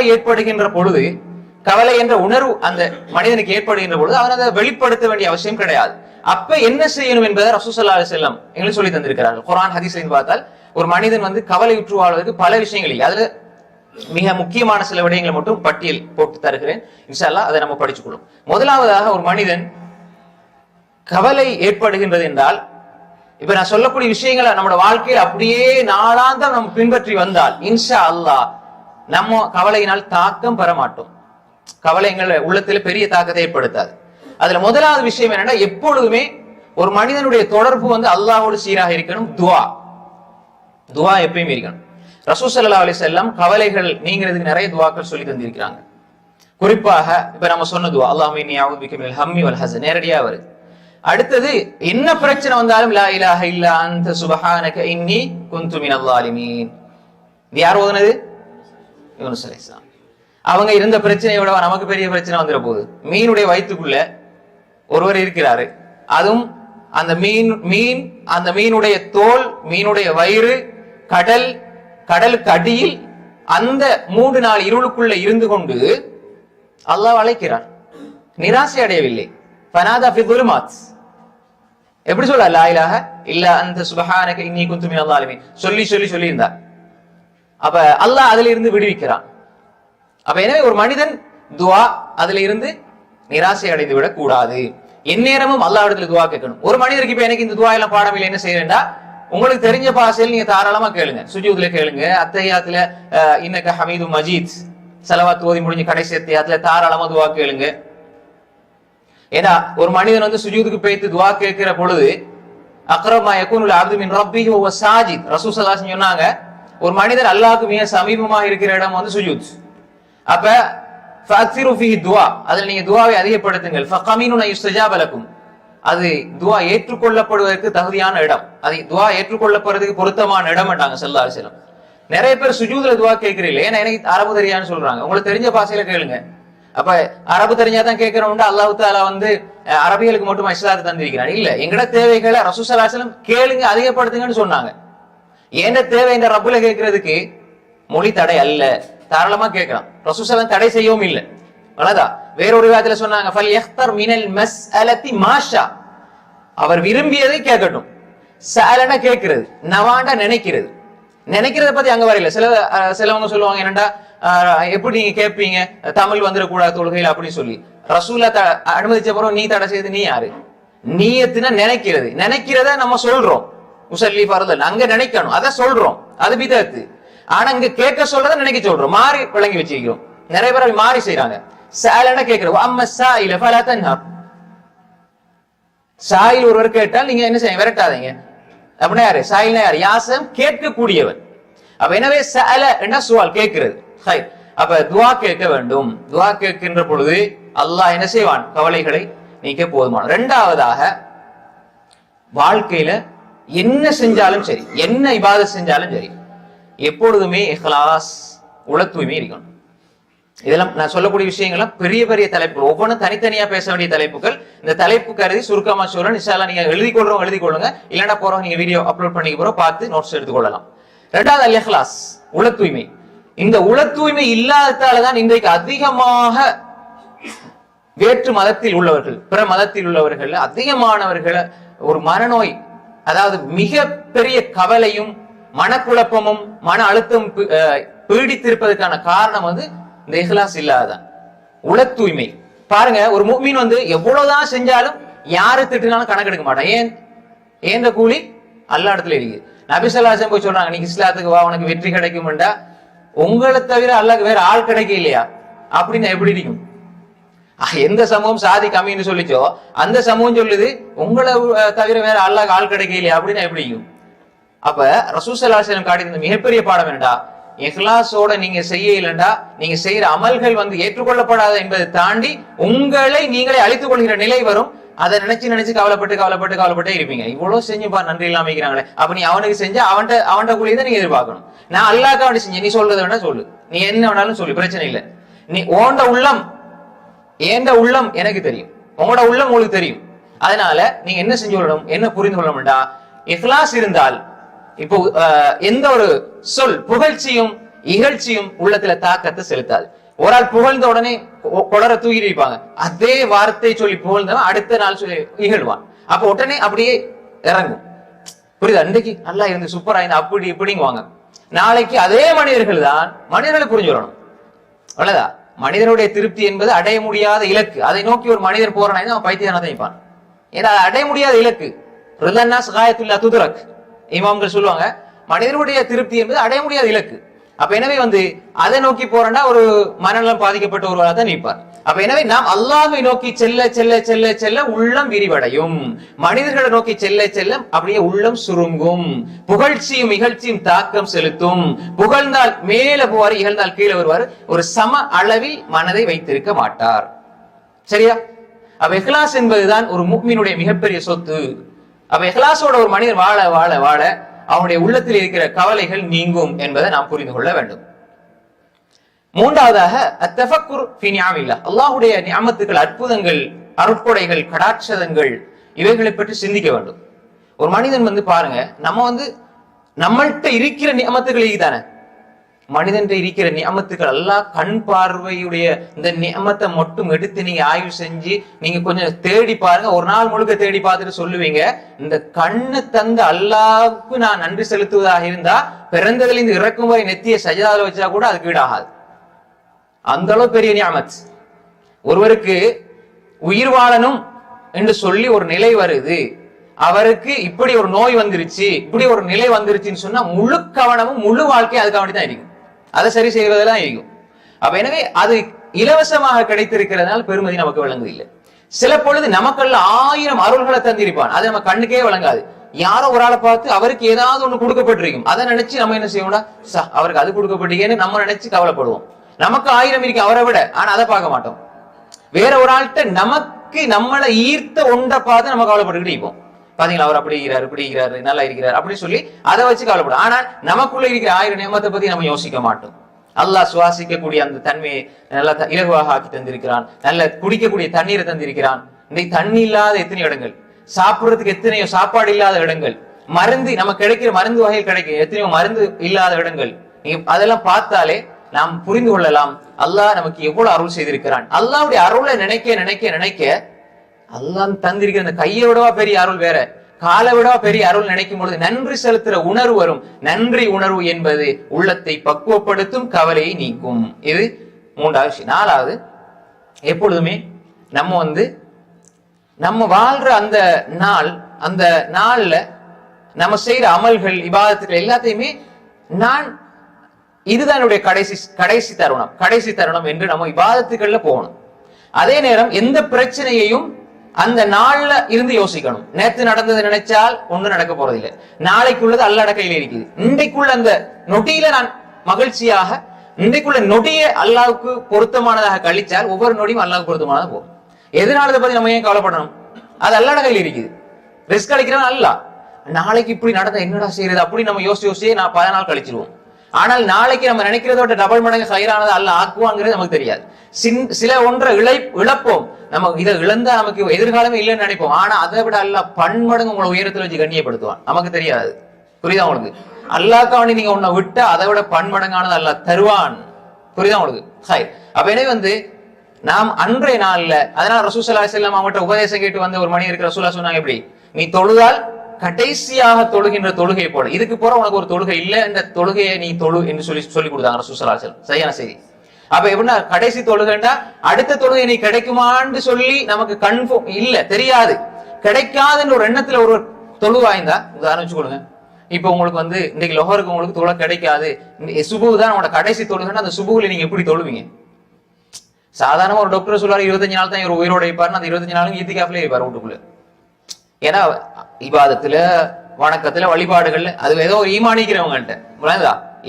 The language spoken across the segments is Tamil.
கவலை ஏற்படுகின்ற பொழுது, கவலை என்ற உணர்வு அந்த மனிதனுக்கு ஏற்படுகின்ற பொழுது அவன் அதை வெளிப்படுத்த வேண்டிய அவசியம் கிடையாது. அப்ப என்ன செய்யணும் என்பதை ரசூல் ஸல்லல்லாஹு அலைஹி வஸல்லம் எங்களுக்கு சொல்லி தந்திருக்கிறார்கள். குர்ஆன் ஹதீஸையும் பார்த்தால் ஒரு மனிதன் கவலையுற்று வாழ்வதற்கு பல விஷயங்கள் இல்லை. அதுல மிக முக்கியமான சில விடயங்களை மட்டும் பட்டியல் போட்டு தருகிறேன். இன்ஷா அல்லாஹ் அதை நம்ம படிச்சுக்கொள்ளும். முதலாவதாக, ஒரு மனிதன் கவலை ஏற்படுகின்றது என்றால், இப்ப நான் சொல்லக்கூடிய விஷயங்களை நம்ம வாழ்க்கையில் அப்படியே நாளாந்தம் நம்ம பின்பற்றி வந்தால் இன்ஷா அல்லாஹ் நம்ம கவலையினால் தாக்கம் பெற மாட்டோம். கவலை எங்கள் உள்ளத்தில் பெரிய தாக்கத்தை ஏற்படுத்தாது. அதுல முதலாவது விஷயம் என்னன்னா, எப்பொழுதுமே ஒரு மனிதனுடைய தொடர்பு அல்லாஹ்வோடு சீராக இருக்கணும். துவா எப்பயுமே இருக்கணும். ரசூல் ஸல்லல்லாஹு அலைஹி வஸல்லம் கவலைகள் நீங்கிறதுக்கு நிறைய துவாக்கள் சொல்லி தந்திருக்கிறாங்க. குறிப்பாக இப்ப நம்ம சொன்ன துவா, அல்லாஹும்ம இன்னி அஊது பிக மினல் ஹம்மி வல் ஹஸன், நேரடியா வருது. அடுத்தது, என்ன பிரச்சனை வந்தாலும் லா இலாஹ இல்லா அன்த சுப்ஹானக இன்னி குன்து மினல் ஸாலிமீன். இது யார் ஓதுனது? யூனுஸ் அலைஹிஸ்ஸலாம். அவங்க இருந்த பிரச்சனையை விட நமக்கு பெரிய பிரச்சனை வந்துட போகுது. மீனுடைய வயிற்றுக்குள்ள ஒருவர் இருக்கிறாரு. அதுவும் அந்த அந்த மீனுடைய தோல், மீனுடைய வயிறு, கடலுக்கு அடியில் அந்த 3 நாள் இருளுக்குள்ள இருந்து கொண்டு அல்லாஹ் அழைக்கிறார். நிராசை அடையவில்லை. ஃபனாதா ஃபி ظுலுமாத். எப்படி சொல்ல? லா இலாஹ இல்லா அன்த சுப்ஹானக இன்னி குன்து மினல் ஸாலிமீன் சொல்லி இருந்தார். அப்ப அல்லாஹ் அதில இருந்து விடுவிக்கிறான். அப்ப எனவே ஒரு மனிதன் துவா அதில இருந்து நிராசை அடைந்து விடக் கூடாது. எந்நேரமும் அல்லாஹ்விடத்துல துவா கேட்கணும். ஒரு மனிதருக்கு இப்ப எனக்கு இந்த துவா எல்லாம் பாடம் இல்லை, என்ன செய்யறேன்டா, உங்களுக்கு தெரிஞ்ச பாஷையில் நீங்க தாராளமா கேளுங்க. சுஜூதுல கேளுங்க, அத்தஹியாத்துல இன்னக ஹமீது மஜீத், ஸலவாத் ஓதி முடிஞ்சு கடைசி அத்தஹியாத்துல தாராளமா துவா கேளுங்க. ஏன்னா ஒரு மனிதன் சுஜூதுக்கு போய்த்து துவா கேட்கிற பொழுது அக்ரப் மா யகூனுல் அப்து மின் ரப்பிஹி வ ஹுவ சாஜித், ரசூல் ஸல்லல்லாஹு அலைஹி வஸல்லம் சொன்னாங்க, ஒரு மனிதர் அல்லாஹ்வுக்கு மிக சமீபமாக இருக்கிற இடம் சுஜூத். அப்ப ஃபஅக்ஸிரு ஃபீஹி துஆ, அதில் நீங்க துஆவை அதிகப்படுத்துங்கள். ஃபகமீனுன் யுஸ்தஜாப லக்கும், அது துஆ ஏற்றுக்கொள்ளப்படுவதற்கு தகுதியான இடம், அது துஆ ஏற்றுக்கொள்ளப்படுறதுக்கு பொருத்தமான இடம் என்றாங்க ஸல்லல்லாஹு அலைஹி வஸல்லம். நிறைய பேர் சுஜூதுல துஆ கேட்கிறீங்களே, ஏன்னா எனக்கு அரபு தெரியான்னு சொல்றாங்க. உங்களுக்கு தெரிஞ்ச பாஷையில கேளுங்க. அப்ப அரபு தெரிஞ்சாதான் கேட்கிறோம்னா அல்லாஹ் தஆலா அரபிகளுக்கு மட்டும் இஸ்லாத்தை தந்திருக்கிறான் இல்ல. எங்கட தேவைகளை ரசூல் ஸல்லல்லாஹு அலைஹி வஸல்லம் கேளுங்க, அதிகப்படுத்துங்கன்னு சொன்னாங்க. ஏன் தேவை இந்த ரப்புல கேட்கறதுக்கு மொழி தடை அல்ல, தாராளமா கேட்கலாம். ரசூல் ஸல்லல்லாஹு அலைஹி வஸல்லம் தடை செய்யவும் இல்லை. அவ்வளவுதான். வேறொரு விதத்துல சொன்னாங்க, ஃபல் யக்தர் மினல் மஸ்அலதி மாஷா, அவர் விரும்பியதை கேட்கட்டும். சஅலன கேட்கிறது, நவாண்டா நினைக்கிறத பத்தி அங்க வரையில. சிலவங்க சொல்லுவாங்க, என்னடா எப்படி நீங்க கேட்பீங்க, தமிழ் வந்துடக்கூடாது தொழுகையில் அப்படின்னு சொல்லி. ரசூலா அனுமதிச்ச பிறகு நீ தடை செய்து நீ யாரு? நீயத்துனா நினைக்கிறத நம்ம சொல்றோம். முஸல்லி ஃபர்தன் அங்க நினைக்கணும், அத சொல்றோம், அது பிதஅத். ஆனா இங்க கேட்க சொல்றத நினைக்க சொல்றோம், மாறி விளங்கி வச்சிருக்கிறோம். நிறைய பேர் மாறி செய்யறாங்க. சஅலன கேட்கிறோம், அம்மா ஸாயில ஃபலா தன்ஹர், சாயில் ஒருவர் கேட்டால் நீங்க என்ன செய்ய, விரட்டாதீங்க. அப்படின்னா யாரு? சாயில்னா யாரு? யாசம் கேட்கக்கூடியவர். அப்ப எனவே சஅல என்ன சுவால் கேட்கிறது. அப்ப துஆ கேட்க வேண்டும். துஆ கேட்கின்ற பொழுது அல்லாஹ் என்ன செய்வான்? கவலைகளை நீக்க போதுமான. இரண்டாவதாக, வாழ்க்கையில என்ன செஞ்சாலும் சரி, என்ன இபாதத் செஞ்சாலும் சரி, எப்பொழுதுமே இஹ்லாஸ், உள தூய்மை இருக்கணும். இதெல்லாம் நான் சொல்லக்கூடிய விஷயங்கள்லாம் பெரிய பெரிய தலைப்புகள், ஒவ்வொன்றும் தனித்தனியா பேச வேண்டிய தலைப்புகள். இந்த தலைப்பு கருதி சுருக்கமா சொல்றேன். இன்ஷா அல்லாஹ் நீங்க எழுதி கொள்ளுங்க, இல்லைன்னா போறோம் நீங்க வீடியோ அப்லோட் பண்ணி போறோம், பார்த்து நோட்ஸ் எடுத்துக்கொள்ளலாம். இரண்டாவது அல் இஹ்லாஸ், உள தூய்மை. இந்த உள தூய்மை இல்லாததாலதான் இன்றைக்கு அதிகமாக வேற்று மதத்தில் உள்ளவர்கள், பிற மதத்தில் உள்ளவர்கள் அதிகமானவர்கள் ஒரு மனநோய், அதாவது மிக பெரிய கவலையும் மனக்குழப்பமும் மன அழுத்தம் பீடித்திருப்பதற்கான காரணம் இந்த இஹ்லாஸ் இல்லாததான், உள தூய்மை. பாருங்க, ஒரு முஃமின் எவ்வளவுதான் செஞ்சாலும் யாரு திட்டினாலும் கணக்கெடுக்க மாட்டான். ஏன் கூலி அல்லாஹ் இடத்துல இருக்கு. நபி ஸல்லல்லாஹு அலைஹி வஸல்லம் போய் சொல்றாங்க, நீங்க இஸ்லாத்துக்கு வா, உனக்கு வெற்றி கிடைக்கும்டா, உங்களை தவிர அல்லாஹ்க்கு வேற ஆள் கிடைக்க இல்லையா அப்படின்னு எப்படி இருக்கும்? எந்த சமூகம் சாதி கம்மின்னு சொல்லிச்சோ அந்த சமூகம் சொல்லுது, உங்களை தவிர வேற அல்லாஹ்க்கு ஆள் கிடைக்க இல்லையா அப்படின்னு எப்படி இருக்கும்? அப்ப ரசூல் ஸல்லல்லாஹு அலைஹி வஸல்லம் காட்டியிருந்த மிகப்பெரிய பாடம் என்னடா, இஹ்லாஸோட நீங்க செய்ய இல்லைண்டா நீங்க செய்யற அமல்கள் ஏற்றுக்கொள்ளப்படாத என்பதை தாண்டி உங்களை நீங்களே அழித்துக் கொள்கிற நிலை வரும். அதை நினைச்சு கவலைப்பட்டு இருப்பீங்க. இவ்வளவு செஞ்சுப்பா, நன்றி இல்லாம இருக்கிறாங்களே. அப்ப நீ அவனுக்கு செஞ்சா அவன்கிட்ட கூலியதான் நீங்க எதிர்பார்க்கணும். நான் அல்லாஹ்க்காக வேண்டி செஞ்சேன், நீ சொல்றது வேணா சொல்லு, நீ என்ன வேணாலும் சொல்லு, பிரச்சனை இல்லை. நீ ஓண்ட உள்ளம் ஏண்ட உள்ளம் எனக்கு தெரியும், உங்களோட உள்ளம் உங்களுக்கு தெரியும். அதனால நீங்க என்ன செஞ்சு கொள்ளணும், என்ன புரிந்து கொள்ளணும்டா, இஹ்லாஸ் இருந்தால் இப்போ எந்த ஒரு சொல் புகழ்ச்சியும் இகழ்ச்சியும் உள்ளத்துல தாக்கத்தை செலுத்தாது. ஒரு ஆள் புகழ்ந்த உடனே கொடரை தூக்கி வைப்பாங்க, அதே வார்த்தை சொல்லி புகழ்ந்தவன் அடுத்த நாள் சொல்லி இகழ்வான். அப்ப உடனே அப்படியே இறங்கும். புரியுதா? இன்றைக்கு நல்லா இருந்து சூப்பரா இருந்து அப்படி இப்படிங்குவாங்க. நாளைக்கு அதே மனிதர்கள் தான் மனிதர்களை புரிஞ்சு வரணும். அவ்வளவுதா. மனிதனுடைய திருப்தி என்பது அடைய முடியாத இலக்கு. அதை நோக்கி ஒரு மனிதர் போறானா அவன் பைத்தியனாக தான் இருப்பான். ஏன்னா அடைய முடியாத இலக்கு. இமாம்கள் சொல்லுவாங்க, மனிதனுடைய திருப்தி என்பது அடைய முடியாத இலக்கு. அப்ப எனவே அதை நோக்கி போறேன்னா ஒரு மனநலம் பாதிக்கப்பட்ட ஒருவராக தான் நிற்பார். அப்ப எனவே நாம் அல்லாஹ்வை நோக்கி செல்ல செல்ல செல்ல செல்ல உள்ளம் விரிவடையும். மனிதர்களை நோக்கி செல்ல செல்ல அப்படியே உள்ளம் சுருங்கும். புகழ்ச்சியும் இகழ்ச்சியும் தாக்கம் செலுத்தும். புகழ்ந்தால் மேல போவார், இகழ்ந்தால் கீழே வருவார். ஒரு சம அளவில் மனதை வைத்திருக்க மாட்டார். சரியா? அப்ப இஹ்லாஸ் என்பதுதான் ஒரு முஃமினுடைய மிகப்பெரிய சொத்து. அப்ப இஹ்லாஸோட ஒரு மனிதர் வாழ வாழ வாழ அவனுடைய உள்ளத்தில் இருக்கிற கவலைகள் நீங்கும் என்பதை நாம் புரிந்து கொள்ள வேண்டும். மூன்றாவதாக அத்தஃபக்குர் ஃபீ நிஅமில்லாஹ், அல்லாஹ்வுடைய நிஅமத்துகள், அற்புதங்கள், அருட்கொடைகள், கடாட்சதங்கள், இவைகளை பற்றி சிந்திக்க வேண்டும். ஒரு மனிதன் பாருங்க, நம்மள்கிட்ட இருக்கிற நிஅமத்துகள் இதுதானே. மனிதன் இருக்கிற நிஅமத்துகள் அல்லாஹ் கண் பார்வையுடைய இந்த நிஅமத்தை மட்டும் எடுத்து நீங்க ஆய்வு செஞ்சு நீங்க கொஞ்சம் தேடி பாருங்க. ஒரு நாள் முழுக்க தேடி பார்த்துட்டு சொல்லுவீங்க, இந்த கண்ணு தந்த அல்லாஹ்வுக்கு நான் நன்றி செலுத்துவதாக இருந்தா பிறந்ததுல இருந்து இறக்கும் வரை நெத்திய சஜதால வச்சா கூட அதுக்கு ஈடாகாது. அந்த அளவு பெரிய நிஅமத். ஒருவருக்கு உயிர் வாழணும் என்று சொல்லி ஒரு நிலை வருது, அவருக்கு இப்படி ஒரு நோய் வந்துருச்சு, இப்படி ஒரு நிலை வந்துருச்சுன்னு சொன்னா முழு கவனமும் முழு வாழ்க்கையும் அதுக்காக வேண்டிதான் இருக்கும். அதை சரி செய்வதெல்லாம் இருக்கும். அப்ப எனவே அது இலவசமாக கிடைத்திருக்கிறதுனால பெருமதி நமக்கு விளங்குது இல்லை. சில பொழுது நமக்கெல்லாம் 1000 அருள்களை தந்திருப்பான், அது நம்ம கண்ணுக்கே விளங்காது. யாரோ ஒரு ஆளை பார்த்து அவருக்கு ஏதாவது ஒண்ணு கொடுக்கப்பட்டிருக்கும், அதை நினைச்சு நம்ம என்ன செய்வோம்னா அவருக்கு அது கொடுக்கப்பட்டீங்கன்னு நம்ம நினைச்சு கவலைப்படுவோம். நமக்கு 1000 இருக்கு அவரை விட, ஆனா அதை பார்க்க மாட்டோம். வேற ஒரு ஆள்கிட்ட நமக்கு நம்மளை ஈர்த்த ஒன்றை பார்த்து நம்ம கவலைப்பட்டுக்கிட்டு இருப்போம். பாத்தீங்களா, அவர் அப்படி இருக்கிறாரு, இப்படி இருக்கிறாரு, நல்லா இருக்கிறார் அப்படின்னு சொல்லி அதை வச்சு கவலைப்படும். ஆனால் நமக்குள்ள இருக்கிற 1000 நியமத்தை பத்தி நம்ம யோசிக்க மாட்டோம். அல்லாஹ் சுவாசிக்கக்கூடிய அந்த தன்மையை நல்லா இலகுவாக ஆக்கி தந்திருக்கிறான். நல்ல குடிக்கக்கூடிய தண்ணீரை தந்திருக்கிறான். இன்னைக்கு தண்ணி இல்லாத எத்தனை இடங்கள், சாப்பிடுறதுக்கு எத்தனையோ சாப்பாடு இல்லாத இடங்கள், மருந்து நமக்கு கிடைக்கிற மருந்து வகைகள் கிடைக்கும், எத்தனையோ மருந்து இல்லாத இடங்கள். அதெல்லாம் பார்த்தாலே நாம் புரிந்து கொள்ளலாம் அல்லாஹ் நமக்கு எவ்வளவு அருள் செய்திருக்கிறான். அல்லாஹ்வுடைய அருளை நினைக்க நினைக்க நினைக்க அல்லாஹ் தந்திருக்கிற அந்த கையை விடவா பெரிய அருள் வேற, காலை விடவா பெரிய அருள் நினைக்கும் பொழுது நன்றி செலுத்துற உணர்வு வரும். நன்றி உணர்வு என்பது உள்ளத்தை பக்குவப்படுத்தும், கவலையை நீக்கும். இது மூன்றாவது விஷயம். நாலாவது, எப்பொழுதுமே நம்ம வாழ்ற அந்த நாள்ல நம்ம செய்யற அமல்கள், இபாதத்துகள் எல்லாத்தையுமே இதுதான் என்னுடைய கடைசி தருணம் என்று நம்ம இபாதத்துக்கள்ல போகணும். அதே நேரம் எந்த பிரச்சனையையும் அந்த நாள்ல இருந்து யோசிக்கணும். நேற்று நடந்தது நினைச்சால் ஒண்ணு நடக்க போறதில்லை. நாளைக்குள்ளது அல்லாஹ் கையில இருக்குது. இன்றைக்குள்ள அந்த நொடியில நான் மகிழ்ச்சியாக இன்றைக்குள்ள நொடியை அல்லாஹ்வுக்கு பொருத்தமானதாக கழிச்சால் ஒவ்வொரு நொடியும் அல்லாஹ்வுக்கு பொருத்தமானதாக போகும். எதனால பத்தி நம்ம ஏன் கவலைப்படணும்? அது அல்லாஹ் கையில இருக்குது. ரிஸ்க் அளிக்கிறவன் அல்லாஹ். நாளைக்கு இப்படி நடந்தா என்னடா செய்யறது அப்படி நம்ம யோசிச்சே நான் 10 நாள் கழிச்சிருவோம். ஆனால் நாளைக்கு நம்ம நினைக்கிறதோட டபுள் மடங்கு ஹைரானது அல்லாஹ் ஆக்குவாங்கிறது நமக்கு தெரியாது. சில ஒன்றை இழப்போம். நம்ம இதை இழந்தா நமக்கு எதிர்காலமே இல்லைன்னு நினைப்போம். ஆனா அதை விட அல்லாஹ் பன்மடங்கு உங்களை உயரத்துல வச்சு கண்ணியப்படுத்துவான். நமக்கு தெரியாது. புரியுதா உங்களுக்கு? அல்லாஹ்க்காண்டி நீங்க உன்னை விட்டா அதை விட பன்மடங்கானது அல்லாஹ் தருவான். புரியுதா உங்களுக்கு? ஹை. அப்ப எனவே நாம் அன்றைய நாள்ல, அதனால ரசூல் ஸல்லல்லாஹு அலைஹி வஸல்லம் அவங்கள்ட்ட உபதேசம் கேட்டு வந்த ஒரு மனிதருக்கு ரசூலுல்லாஹ் சொன்னாங்க, எப்படி நீ தொழுதால் கடைசியாக தொழுகின்ற தொழுகை போல, இதுக்கு போற உனக்கு ஒரு தொழுகை இல்ல, இந்த தொழுகையை நீ தொழு என்று சொல்லி கொடுத்தாங்க ரசூல் ஸல்லல்லாஹு அலைஹி வஸல்லம். சரியான செய்தி. அப்ப எப்படின்னா கடைசி தொழுகைண்டா அடுத்த தொழுகை நீ கிடைக்குமான்னு சொல்லி நமக்கு கன்ஃபார்ம் இல்ல, தெரியாது, கிடைக்காதுன்ற ஒரு எண்ணத்துல ஒரு தொழுவாய்ந்தா, உதாரணம் வச்சு கொடுங்க. இப்ப உங்களுக்கு இன்னைக்கு லொஹருக்கு உங்களுக்கு தொழ கிடைக்காது, சுபு தான் உங்களோட கடைசி தொழுகைன்னா அந்த சுபுல நீங்க எப்படி தொழுவீங்க? சாதாரணமா ஒரு டாக்டர் சொல்றாரு 25 நாள் தான் இவர் உயிரோட இருப்பாரு, அந்த 25 நாளும் ஈத்திகாஃப்ல இருப்பாரு வீட்டுக்குள்ள. ஏன்னா இபாதத்துல, வணக்கத்துல, வழிபாடுகள்ல அது ஏதோ ஒரு ஈமானிக்கிறவங்கள்ட்ட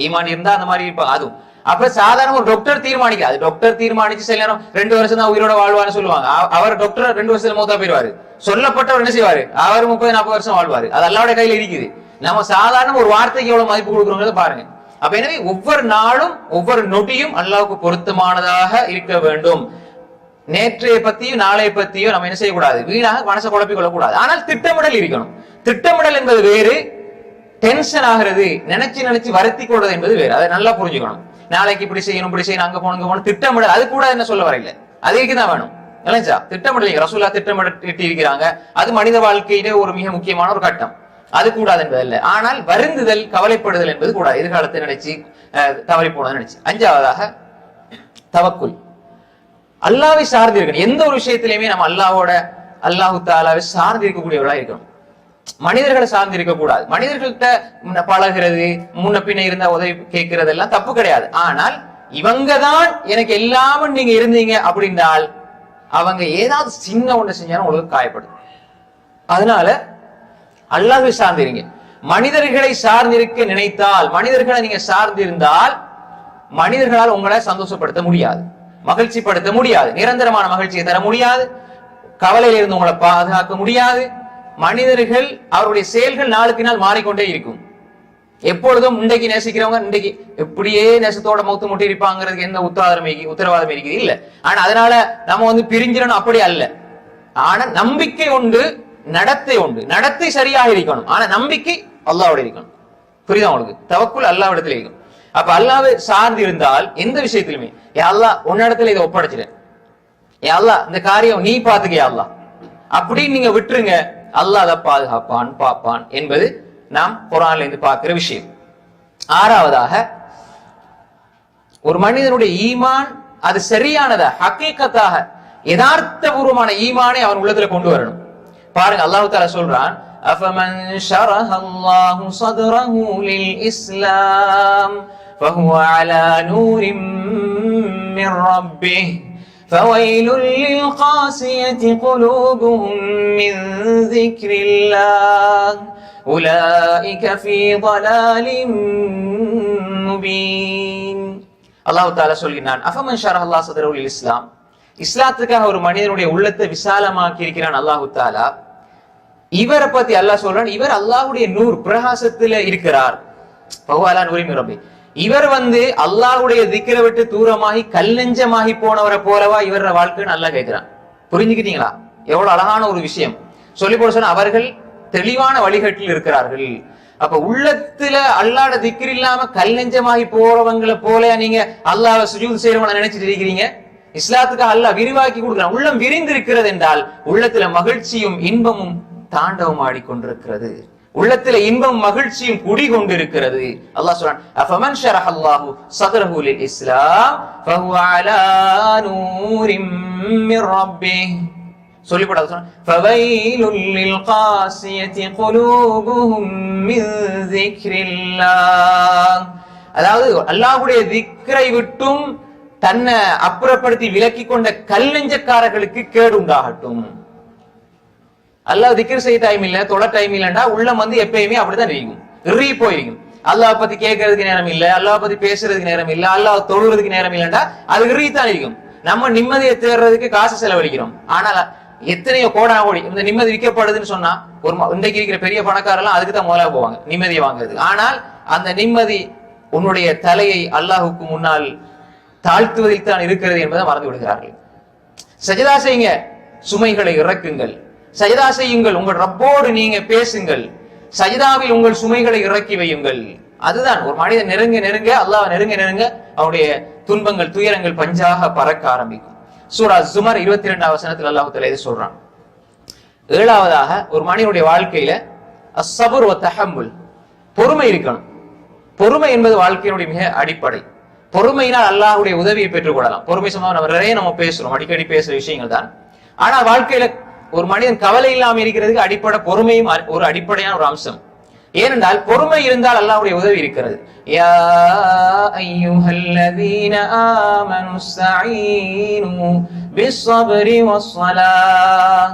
ஈமான் இருந்தா அந்த மாதிரி இருப்பாங்க. அதுவும் அப்ப சாதாரண ஒரு டாக்டர் தீர்மானிக்காது. டாக்டர் தீர்மானிச்சு சில நேரம் 2 வருஷம் தான் உயிரோட வாழ்வான்னு சொல்லுவாங்க. அவர் டாக்டர் 2 வருஷத்துல மூத்தா போயிருவாரு. சொல்லப்பட்டவர் என்ன செய்வாரு? அவர் 30-40 வருஷம் வாழ்வாரு. அது அல்லாஹ்வுடைய கையில இருக்குது. நம்ம சாதாரண ஒரு வார்த்தைக்கு எவ்வளவு மதிப்பு கொடுக்குறோங்கிறத பாருங்க. அப்ப எனவே ஒவ்வொரு நாளும் ஒவ்வொரு நொடியும் அல்லாஹ்வுக்கு பொருத்தமானதாக இருக்க வேண்டும். நேற்றைய பத்தியும் நாளைய பத்தியும் நம்ம என்ன செய்யக்கூடாது, வீணாக மனசை குழப்பிக் கொள்ளக்கூடாது. ஆனால் திட்டமிடல் இருக்கணும். திட்டமிடல் என்பது வேறு, டென்ஷன் ஆகிறது, நினைச்சு வருத்தி கொள்றது என்பது வேறு. அதை நல்லா புரிஞ்சுக்கணும். நாளைக்கு இப்படி செய்யணும், இப்படி செய்யணும், அங்க போகணும் திட்டமிடல், அது கூட என்ன சொல்ல வரையில, அதுக்குதான் வேணும். இல்லைச்சா? திட்டமிடல் ரசூலா திட்டமிட்டு இருக்கிறாங்க. அது மனித வாழ்க்கையிலே ஒரு மிக முக்கியமான ஒரு கட்டம். அது கூடாது என்பதல்ல. ஆனால் வருந்துதல், கவலைப்படுதல் என்பது கூடாது. எதிர்காலத்தை நினைச்சு கவலை போனது நினைச்சு. அஞ்சாவதாக தவக்குல், அல்லாவை சார்ந்து இருக்கணும். எந்த ஒரு விஷயத்திலையுமே நம்ம அல்லாஹு தாலாவை சார்ந்து இருக்கக்கூடியவர்களா இருக்கணும். மனிதர்களை சார்ந்து இருக்க கூடாது. மனிதர்கள்ட்ட பழகிறது, முன்ன பின்ன இருந்த உதவி கேட்கறது எல்லாம் தப்பு கிடையாது. ஆனால் இவங்கதான் எனக்கு எல்லாமும் நீங்க இருந்தீங்க அப்படின்றால் அவங்க ஏதாவது சின்ன ஒண்ணு செஞ்சாலும் உங்களுக்கு காயப்படும். அதனால அல்லாஹ்வை சார்ந்திருங்க. மனிதர்களை சார்ந்திருக்க நினைத்தால், மனிதர்களை நீங்க சார்ந்திருந்தால் மனிதர்களால் உங்களை சந்தோஷப்படுத்த முடியாது, மகிழ்ச்சிப்படுத்த முடியாது, நிரந்தரமான மகிழ்ச்சியை தர முடியாது, கவலையில இருந்து உங்களை பாதுகாக்க முடியாது. மனிதர்கள் அவருடைய செயல்கள் நாளுக்கு நாள் மாறிக்கொண்டே இருக்கும். எப்பொழுதும் இன்றைக்கு நேசிக்கிறவங்க இன்றைக்கு எப்படியே நேசத்தோட மௌத்து முட்டி இருப்பாங்கிறதுக்கு எந்த உத்தரவாதம் இருக்குது இல்ல. ஆனா அதனால நம்ம பிரிஞ்சிடணும் அப்படி அல்ல. ஆனா நம்பிக்கை உண்டு, நடத்தை உண்டு. நடத்தை சரியாக இருக்கணும், ஆனா நம்பிக்கை அல்லாஹ்வோட இருக்கணும். புரியுதா உங்களுக்கு? தவக்குல் அல்லாஹ்விடத்துல இருக்கும். அப்ப அல்லாஹ்வை சார்ந்து இருந்தால் எந்த விஷயத்திலுமே, யா அல்லாஹ் உன்னிடத்துல இதை ஒப்படைச்சிட்டேன், யா அல்லாஹ் இந்த காரியம் நீ பாத்துக்க யா அல்லாஹ் அப்படின்னு நீங்க விட்டுருங்க, அல்லாஹ் அதை பாதுகாப்பான், பார்ப்பான் என்பது நாம் குர்ஆன்ல இருந்து பார்க்கிற விஷயம். ஆறாவதாக, ஒரு மனிதனுடைய ஈமான் அது சரியானதா, ஹகீகத்தாக யதார்த்தபூர்வமான ஈமானை அவன் உள்ளத்துல கொண்டு வரணும். பாருங்க, அல்லாஹ் தஆலா சொல்றான், அஃபமன் ஷரஹல்லாஹு ஸத்ரஹு லில் இஸ்லாம் ஃபஹுவ அலா நூரின் மின் ரப்பிஹ் فويل للقاسية قلوبهم من ذكر الله أولئك في ضلال مبين. அல்லாஹ் தஆலா சொல்கிறான், அஃபமன் ஷரஹல்லாஹு ஸத்ரஹு லில் இஸ்லாம், இஸ்லாத்துக்காக ஒரு மனிதனுடைய உள்ளத்தை விசாலமாக்கி இருக்கிறான் அல்லாஹ் தஆலா. இவரை பத்தி அல்லாஹ் சொல்றான், இவர் அல்லாஹ்வுடைய நூர் பிரகாசத்துல இருக்கிறார். ஃபஹுவ அலா நூரின் மின் ரப்பி, இவர் அல்லாஹ்வுடைய திக்ரை விட்டு தூரமாகி கல்லெஞ்சமாகி போனவரை போலவா இவர வாழ்க்கைன்னு அல்லாஹ் கேட்கிறான். புரிஞ்சுக்கிட்டீங்களா? எவ்வளவு அழகான ஒரு விஷயம். சொல்லி போட சொன்ன, அவர்கள் தெளிவான வழிகட்டில் இருக்கிறார்கள். அப்ப உள்ளத்துல அல்லாஹ்ட திக்ர் இல்லாம கல்லெஞ்சமாகி போறவங்களை போல நீங்க அல்லாஹ்வை சுஜூத் செய்யறவங்க நினைச்சிட்டு இருக்கிறீங்க. இஸ்லாத்துக்கு அல்லாஹ் விரிவாக்கி கொடுக்கிறான். உள்ளம் விரிந்து இருக்கிறது என்றால் உள்ளத்துல மகிழ்ச்சியும் இன்பமும் தாண்டவம் ஆடிக்கொண்டிருக்கிறது. உள்ளத்துல இன்பம் மகிழ்ச்சியும் குடிகொண்டிருக்கிறது. அல்லாஹ் சொல்றான், அஃபமன் ஷரஹல்லாஹு ஸத்ரஹு லில் இஸ்லாம் ஃபஹுவ அலா நூரின் மின் ரப்பிஹ். சொல்லி போட சொல்றான், ஃபவைலுல் லில் காஸியத்தி குலூபுஹும் மின் ஸிக்ரில்லாஹ். அதாவது அல்லாஹ்வுடைய திக்ரை விட்டும் தன்னை அப்புறப்படுத்தி விலக்கி கொண்ட கல்லெஞ்சக்காரர்களுக்கு கேடு உண்டாகட்டும். அல்லாஹ் திக்ர் செய்ய டைம் இல்ல, தொழ டைம் இல்லைன்னா உள்ளம் எப்பயுமே அப்படித்தான் இருக்கும், இறுகி போயிருக்கும். அல்லாஹ் பத்தி கேட்கறதுக்கு நேரம் இல்ல, அல்லாஹ் பத்தி பேசுறதுக்கு நேரம் இல்ல, அல்லாஹ் தொழுறதுக்கு நேரம் இல்லைன்னா அது இறுகித்தான் இருக்கும். நம்ம நிம்மதியை தேடுறதுக்கு காசு செலவழிக்கிறோம். ஆனால் எத்தனையோ கோடான கோடி இந்த நிம்மதி விற்கப்படுதுன்னு சொன்னா, ஒரு இன்றைக்கு இருக்கிற பெரிய பணக்காரெல்லாம் அதுக்கு தான் முதல்ல போவாங்க நிம்மதியை வாங்குறது. ஆனால் அந்த நிம்மதி உன்னுடைய தலையை அல்லாஹுக்கு முன்னால் தாழ்த்துவதில் தான் இருக்கிறது என்பதை மறந்து விடுகிறார்கள். சஜதா செய்யுங்க, சுமைகளை இறக்குங்கள். சஜதா செய்யுங்கள், உங்கள் ரப்போடு நீங்க பேசுங்கள். சஜதாவில் உங்கள் சுமைகளை இறக்கி வையுங்கள். அதுதான் ஒரு மனிதன் நெருங்க நெருங்க, அல்லாஹ் நெருங்க நெருங்க அவனுடைய துன்பங்கள் துயரங்கள் பஞ்சாக பறக்க ஆரம்பிக்கும். சூரா ஜுமர் 22வது வசனத்தில் அல்லாஹ் தஆலா இதை சொல்றான். ஏழாவதாக, ஒரு மனிதனுடைய வாழ்க்கையில அஸ்ஸபர் வ தஹம்முல், பொறுமை இருக்கணும். பொறுமை என்பது வாழ்க்கையினுடைய மிக அடிப்படை. பொறுமையினால் அல்லாஹ்வுடைய உதவியை பெற்றுக் கொள்ளலாம். பொறுமை சம்பந்தமா நம்ம பேசுறோம், அடிக்கடி பேசுற விஷயங்கள் தான். ஆனா வாழ்க்கையில ஒரு மனிதன் கவலை இல்லாம இருக்கிறதுக்கு அடிப்படை பொறுமையும் ஒரு அடிப்படையான ஒரு அம்சம். ஏனென்றால் பொறுமை இருந்தால் அல்லாஹ்வுடைய உதவி இருக்கிறது. யா அய்யுஹல்லதீன ஆமனு ஸ்தஈனு பிஸ்ஸப்ரி வஸ்ஸலாஹ்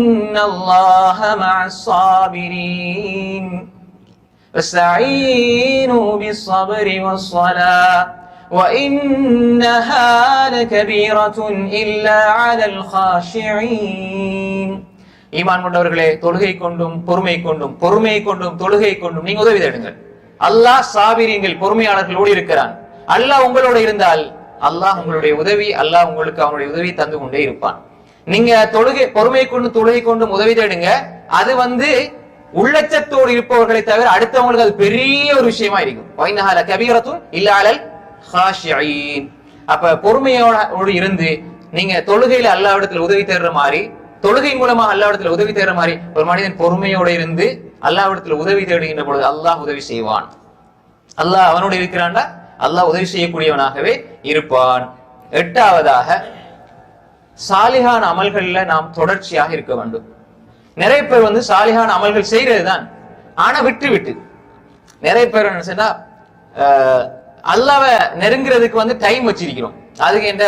இன்னல்லாஹ மஅஸ் ஸாபிரீன். வஸ்தஈனு பிஸ்ஸப்ரி வஸ்ஸலாஹ் وَإِنَّهَا لَكَبِيرَةٌ إِلَّا عَلَى الْخَاشِعِينَ. ஈமான் கொண்டவர்களே, தொழுகை கொண்டும் பொறுமை கொண்டும் தொழுகை கொண்டும் நீங்க உதவி தேடுங்கள். அல்லாஹ் சாபிரீன்கள் பொறுமையாளர்களோடு இருக்கிறான். அல்லாஹ் உங்களோட இருந்தால் அல்லாஹ் உங்களுடைய உதவி, அல்லாஹ் உங்களுக்கு அவனுடைய உதவி தந்து கொண்டே இருப்பான். நீங்க பொறுமை கொண்டும் தொழுகை கொண்டும் உதவி தேடுங்க. அது உள்ளச்சத்தோடு இருப்பவர்களை தவிர அடுத்தவங்களுக்கு அது பெரிய ஒரு விஷயமா இருக்கும். வைனஹால கபீரத்துன் இல்லா அலல் ஹாஷியீன். அப்ப பொறுமையோடு இருந்து நீங்க தொழுகையில அல்லாஹ்விடத்துல உதவி தேடுற மாதிரி, தொழுகை மூலமாக அல்லாஹ்விடத்துல உதவி தேடுற மாதிரி ஒரு மனிதன் பொறுமையோடு இருந்து அல்லாஹ்விடத்துல உதவி தேடுகின்ற பொழுது அல்லாஹ் உதவி செய்வான். அல்லாஹ் அவனோடு இருக்கிறான்டா அல்லாஹ் உதவி செய்யக்கூடியவனாகவே இருப்பான். எட்டாவதாக சாலிஹான அமல்கள்ல நாம் தொடர்ச்சியாக இருக்க வேண்டும். நிறைய பேர் சாலிஹான அமல்கள் செய்யறது தான், ஆனா விட்டு விட்டு நிறைய பேர் என்ன செய்யா அல்லாஹ்வை நெருங்குறதுக்கு டைம் வச்சிருக்கிறோம். அதுக்கு என்ற